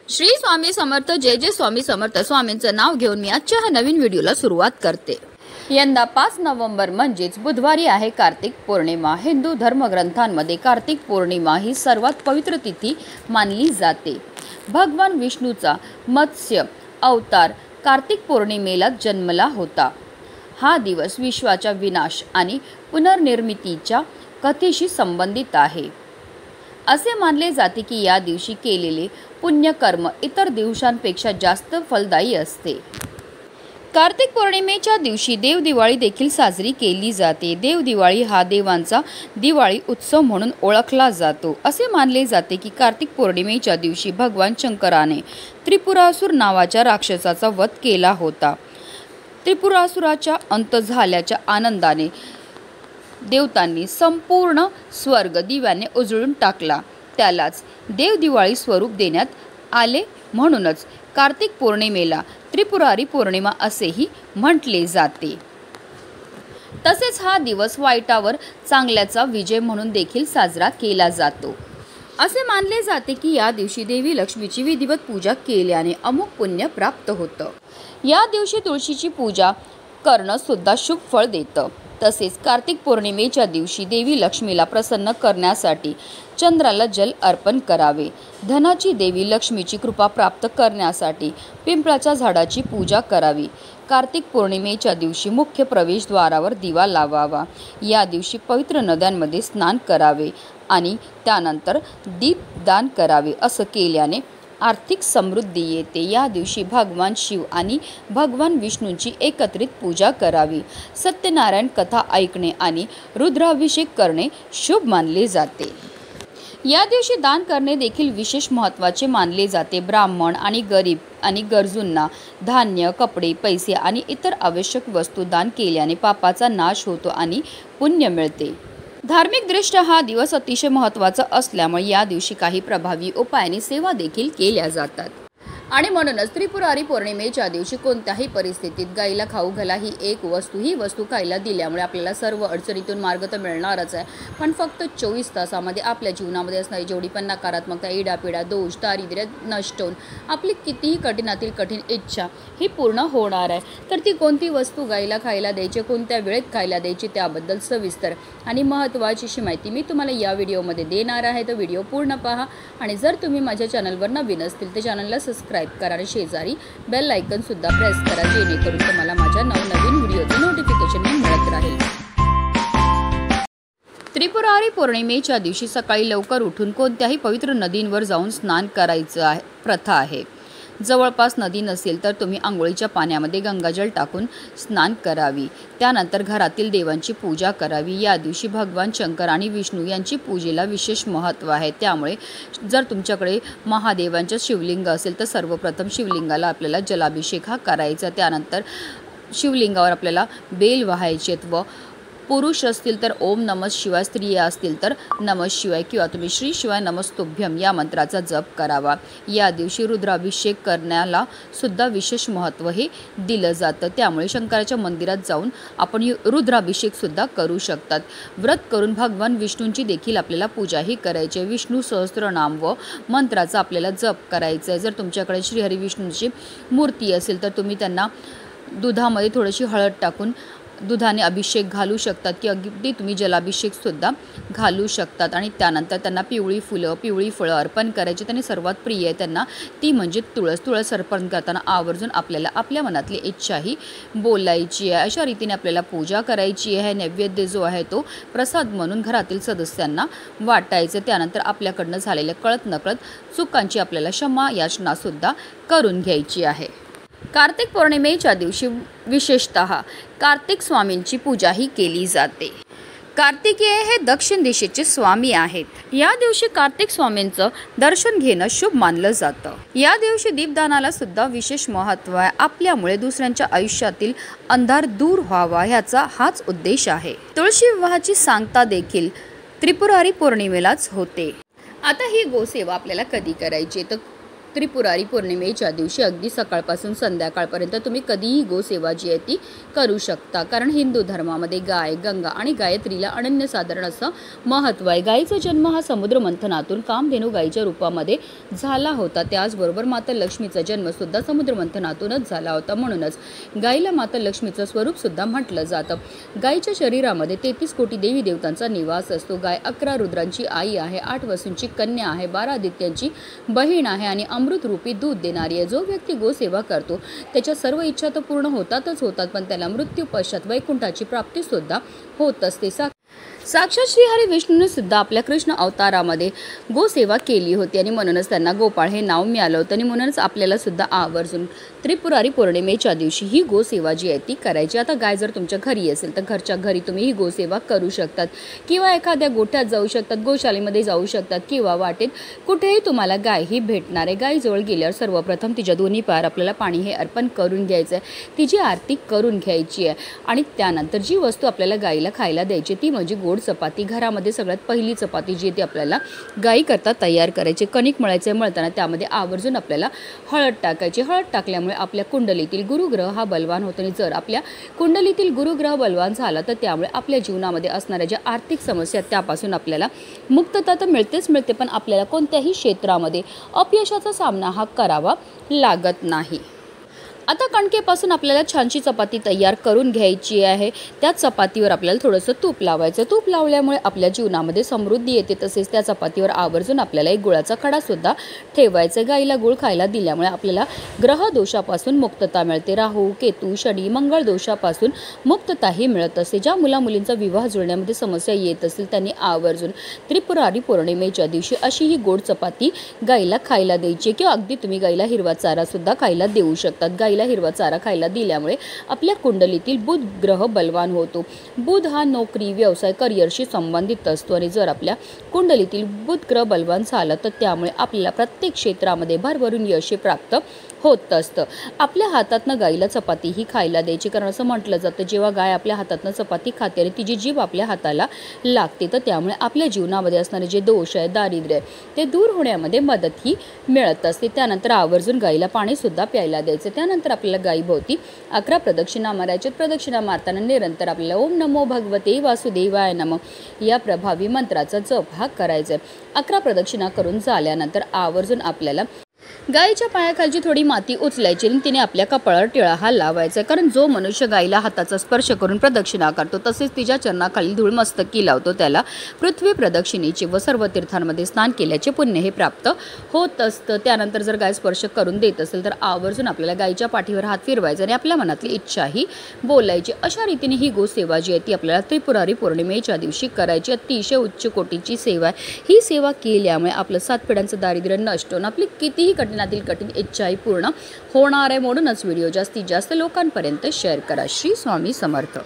श्री स्वामी समर्थ जय जय स्वामी समर्थ स्वामींचं नाव घेऊन मी आजच्या ह्या नवीन व्हिडिओला सुरुवात करते। यंदा 5 नोव्हेंबर म्हणजेच बुधवारी आहे कार्तिक पौर्णिमा। हिंदू धर्मग्रंथांमध्ये कार्तिक पौर्णिमा ही सर्वात पवित्र तिथी मानली जाते। भगवान विष्णूचा मत्स्य अवतार कार्तिक पौर्णिमेला जन्मला होता। हा दिवस विश्वाचा विनाश आणि पुनर्निर्मितीच्या कथेशी संबंधित आहे। असे मानले जाते की या दिवशी केलेले पुण्यकर्म इतर दिवसांपेक्षा जास्त फलदायी असते। कार्तिक पौर्णिमेच्या दिवशी देवदिवाळी देखील साजरी केली जाते। देवदिवाळी हा देवांचा दिवाळी उत्सव म्हणून ओळखला जातो। असे मानले जाते की कार्तिक पौर्णिमेच्या दिवशी भगवान शंकराने त्रिपुरासुर नावाच्या राक्षसाचा वध केला होता। त्रिपुरासुराचा अंत झाल्याच्या आनंदाने देवतांनी संपूर्ण स्वर्ग दिव्याने उजळून टाकला। त्यालाच देवदिवाळी स्वरूप देण्यात आले। म्हणूनच कार्तिक पौर्णिमेला त्रिपुरारी पौर्णिमा असेही म्हटले जाते। तसेच हा दिवस वाईटावर चांगल्याचा विजय म्हणून देखील साजरा केला जातो। असे मानले जाते की या दिवशी देवी लक्ष्मीची विधिवत पूजा केल्याने अमुक पुण्य प्राप्त होतं। या दिवशी तुळशीची पूजा करणं सुद्धा शुभ फळ देतं। तसेच कार्तिक पौर्णिमेच्या दिवशी देवी लक्ष्मीला प्रसन्न करण्यासाठी चंद्राला जल अर्पण करावे। धनाची देवी लक्ष्मीची कृपा प्राप्त करण्यासाठी पिंपळाच्या झाडाची पूजा करावी। कार्तिक पौर्णिमेच्या दिवशी मुख्य प्रवेशद्वारावर दिवा लावावा। या दिवशी पवित्र नद्यांमध्ये स्नान करावे आणि त्यानंतर दीपदान करावे। असं केल्याने आर्थिक समृद्धी येते। या दिवशी भगवान शिव आणि भगवान विष्णूंची एकत्रित पूजा करावी। सत्यनारायण कथा ऐकणे आणि रुद्राभिषेक करणे शुभ मानले जाते। या दिवशी दान करणे देखील विशेष महत्त्वाचे मानले जाते। ब्राह्मण आणि गरीब आणि गरजूंना धान्य, कपडे, पैसे आणि इतर आवश्यक वस्तू दान केल्याने पापाचा नाश होतो आणि पुण्य मिळते। धार्मिकदृष्ट्या हा दिवस अतिशय महत्त्वाचा असल्यामुळे या दिवशी काही प्रभावी उपायांनी सेवा देखील केल्या जातात। आणि म्हणूनच त्रिपुरारी पौर्णिमेच्या दिवशी कोणत्याही परिस्थितीत गाईला खाऊ घाला ही वस्तू खायला दिल्यामुळे आपल्याला सर्व अडचणीतून मार्ग तर मिळणारच आहे, पण फक्त 24 तासामध्ये आपल्या जीवनामध्ये असणारी जेवढी पण नकारात्मकता, इडापिडा, दोष, दारिद्र्य नष्ट होऊन आपली कितीही कठीणातील कठीण इच्छा ही पूर्ण होणार आहे। तर ती कोणती वस्तू गाईला खायला द्यायची, कोणत्या वेळेत खायला द्यायची त्याबद्दल सविस्तर आणि महत्त्वाची माहिती मी तुम्हाला या व्हिडिओमध्ये देणार आहे। तर व्हिडिओ पूर्ण पहा आणि जर तुम्ही माझ्या चॅनलवर नवीन असतील तर चॅनलला सबस्क्राईब करा आणि शेजारी बेल आयकॉन सुद्धा प्रेस करा, जेणेकरून तुम्हाला माझ्या नवनवीन व्हिडिओचे नोटिफिकेशन मिळत राहील। त्रिपुरारी पौर्णिमेच्या दिवशी सकाळी लवकर उठून कोणत्याही पवित्र नदींवर जाऊन स्नान करायचं प्रथा आहे। जवळपास नदी नसेल तर तुम्ही आंघोळीच्या पाण्यामध्ये गंगाजल टाकून स्नान करावी। त्यानंतर घरातील देवांची पूजा करावी। या दिवशी भगवान शंकर आणि विष्णू यांची पूजेला विशेष महत्त्व आहे। त्यामुळे जर तुमच्याकडे महादेवांचे शिवलिंग असेल तर सर्वप्रथम शिवलिंगाला आपल्याला जलाभिषेक हा करायचा। त्यानंतर शिवलिंगावर आपल्याला बेल वाहायचे व पुरुष असतील तर ओम नमः शिवाय, स्त्रिया असतील तर नमः शिवाय किंवा तुम्ही श्री शिवाय नमस्तुभ्यम या मंत्राचा जप करावा। या दिवशी रुद्राभिषेक करण्याला सुद्धा विशेष महत्त्व हे दिलं जातं। त्यामुळे शंकराच्या मंदिरात जाऊन आपण रुद्राभिषेक सुद्धा करू शकतात। व्रत करून भगवान विष्णूंची देखील आपल्याला पूजाही करायची आहे। विष्णू सहस्त्रनाम व मंत्राचा आपल्याला जप करायचा आहे। जर तुमच्याकडे श्रीहरी विष्णूंची मूर्ती असेल तर तुम्ही त्यांना दुधामध्ये थोडीशी हळद टाकून दुधाने अभिषेक घालू शकतात की अगदी तुम्ही जलाभिषेक सुद्धा घालू शकतात। आणि त्यानंतर त्यांना पिवळी फळं अर्पण करायची। त्यांनी सर्वात प्रिय आहे त्यांना ती म्हणजे तुळस अर्पण करताना आवर्जून आपल्याला आपल्या मनातली इच्छाही बोलायची आहे। अशा रीतीने आपल्याला पूजा करायची आहे। नैवेद्य जो आहे तो प्रसाद म्हणून घरातील सदस्यांना वाटायचं। त्यानंतर आपल्याकडनं झालेल्या कळत नकळत चुकांची आपल्याला क्षमा याचना सुद्धा करून घ्यायची आहे। कार्तिक पौर्णिमेच्या दिवशी विशेषतः कार्तिक स्वामींची पूजाही केली जाते। कार्तिकेय हे दक्षिण दिशेचे स्वामी आहेत। या दिवशी कार्तिक स्वामींचं दर्शन घेणं शुभ मानलं जातं। या दिवशी दीपदानाला सुद्धा विशेष महत्त्व आहे। आपल्यामुळे दुसऱ्यांच्या आयुष्यातील अंधार दूर व्हावा ह्याचा हाच उद्देश आहे। तुळशी विवाहाची सांगता देखील त्रिपुरारी पौर्णिमेलाच होते। आता ही गोसेवा आपल्याला कधी करायची तर त्रिपुरारी पौर्णिमेच्या दिवशी अगदी सकाळपासून संध्याकाळपर्यंत तुम्ही कधीही गोसेवा जी आहे ती करू शकता, कारण हिंदू धर्मामध्ये गाय, गंगा आणि गायत्रीला अनन्यसाधारण असं महत्त्व आहे. गायीचा जन्म हा समुद्र मंथनातून कामधेनू गायीच्या रूपामध्ये झाला होता. त्याचबरोबर माता लक्ष्मीचा जन्मसुद्धा समुद्र मंथनातूनच झाला होता. म्हणूनच गायीला माता लक्ष्मीचं स्वरूपसुद्धा म्हटलं जातं. गायीच्या शरीरामध्ये 33 कोटी देवी देवतांचा निवास असतो. गाय 11 रुद्रांची आई आहे, 8 वसूंची कन्या आहे, 12 आदित्यांची बहीण आहे आणि अमृतरूपी दूध देणारी आहे. जो व्यक्ती गोसेवा करतो त्याच्या सर्व इच्छा तर पूर्ण होतात, पण त्याला मृत्यू पश्चात वैकुंठाची प्राप्ती सुद्धा होत असते. साक्षात श्रीहरी विष्णूने सुद्धा आपल्या कृष्ण अवतारामध्ये गोसेवा केली होती आणि म्हणूनच त्यांना गोपाळ हे नाव मिळालं होतं. आणि म्हणूनच आपल्याला सुद्धा आवर्जून त्रिपुरारी पौर्णिमेच्या दिवशी ही गोसेवा जी आहे ती करायची. आता गाय जर तुमच्या घरी असेल तर घरच्या घरी तुम्ही ही गोसेवा करू शकतात, किंवा एखाद्या गोठ्यात जाऊ शकतात, गोशाळेमध्ये जाऊ शकतात, किंवा वाटेत कुठेही तुम्हाला गाय ही भेटणार आहे. गायीजवळ गेल्यावर सर्वप्रथम तिच्या दोन्ही पायावर आपल्याला पाणी हे अर्पण करून घ्यायचं आहे, तिची आरती करून घ्यायची आहे. आणि त्यानंतर जी वस्तू आपल्याला गायीला खायला द्यायची ती म्हणजे गोड चपाती. घरामध्ये सगळ्यात पहिली चपाती जी ती आपल्याला गायी करता तयार करायची. कणिक मळायचे, मळताना त्यामध्ये आवर्जून आपल्याला हळद टाकायची. हळद टाकल्यामुळे आपल्या कुंडलीतील गुरुग्रह हा बलवान होतो आणि जर आपल्या कुंडलीतील गुरुग्रह बलवान झाला तर त्यामुळे आपल्या जीवनामध्ये असणाऱ्या ज्या आर्थिक समस्या त्यापासून आपल्याला मुक्तता तर मिळते, पण आपल्याला कोणत्याही क्षेत्रामध्ये अपयशाचा सामना हा करावा लागत नाही. आता कणकेपासून आपल्याला छानशी चपाती तयार करून घ्यायची आहे. त्या चपातीवर आपल्याला थोडंसं तूप लावायचं. तूप लावल्यामुळे आपल्या जीवनामध्ये समृद्धी येते. तसेच त्या चपातीवर आवर्जून आपल्याला एक गुळाचा खडासुद्धा ठेवायचा. गाईला गुळ खायला दिल्यामुळे आपल्याला ग्रह दोषापासून मुक्तता मिळते. राहू, केतू, शनी, मंगळ दोषापासून मुक्तताही मिळत असते. ज्या मुलींचा विवाह जुळण्यामध्ये समस्या येत असेल त्यांनी आवर्जून त्रिपुरारी पौर्णिमेच्या दिवशी अशी ही गोड चपाती गाईला खायला द्यायची, किंवा अगदी तुम्ही गाईला हिरवा चारासुद्धा खायला देऊ शकतात. गाईला हिरवा चारा खायला दिल्यामुळे आपल्या कुंडलीतील बुध ग्रह बलवान होतो. बुध हा नोकरी, व्यवसाय, करिअरशी संबंधित असतो आणि जर आपल्या कुंडलीतील बुध ग्रह बलवान झाला तर त्यामुळे आपल्याला प्रत्येक क्षेत्रामध्ये भरभरून यश प्राप्त होत असतं. आपल्या हातातनं गाईला चपाती ही खायला द्यायची, कारण असं म्हटलं जातं जेव्हा गाय आपल्या हातातनं चपाती खाते आणि तिची जीभ आपल्या हाताला लागते तर त्यामुळे आपल्या जीवनामध्ये असणारे जे दोष आहे, दारिद्र्य आहे ते दूर होण्यामध्ये मदत ही मिळत असते. त्यानंतर आवर्जून गाईला पाणीसुद्धा प्यायला द्यायचं. त्यानंतर आपल्याला गायीभोवती 11 प्रदक्षिणा मारायच्या. प्रदक्षिणा मारताना निरंतर आपल्याला ओम नमो भगवते वासुदेवाय नमः या प्रभावी मंत्राचा जप हा करायचा आहे. 11 प्रदक्षिणा करून झाल्यानंतर आवर्जून आपल्याला गायीच्या पायाखालची थोडी माती उचलायची आणि तिने आपल्या कपाळावर टिळा हा लावायचा. कारण जो मनुष्य गायीला हाताचा स्पर्श करून प्रदक्षिणा करतो तसेच तिच्या चरणाखाली धूळ मस्तकी लावतो त्याला पृथ्वी प्रदक्षिणेचे व सर्व तीर्थांमध्ये स्नान केल्याचे पुण्य हे प्राप्त होत असतं. त्यानंतर जर गाय स्पर्श करून देत असेल तर आवर्जून आपल्याला गायीच्या पाठीवर हात फिरवायचा आणि आपल्या मनातली इच्छाही बोलायची. अशा रीतीने ही गोसेवा जी आहे ती आपल्याला त्रिपुरारी पौर्णिमेच्या दिवशी करायची. अतिशय उच्च कोटीची सेवा आहे. ही सेवा केल्यामुळे आपलं 7 पिढ्यांचं दारिद्र्य नष्ट होऊन आपली कितीही कठीणातील कठीण इच्छाही पूर्ण होणार आहे. म्हणूनच व्हिडिओ जास्तीत जास्त लोकांपर्यंत शेअर करा. श्री स्वामी समर्थ.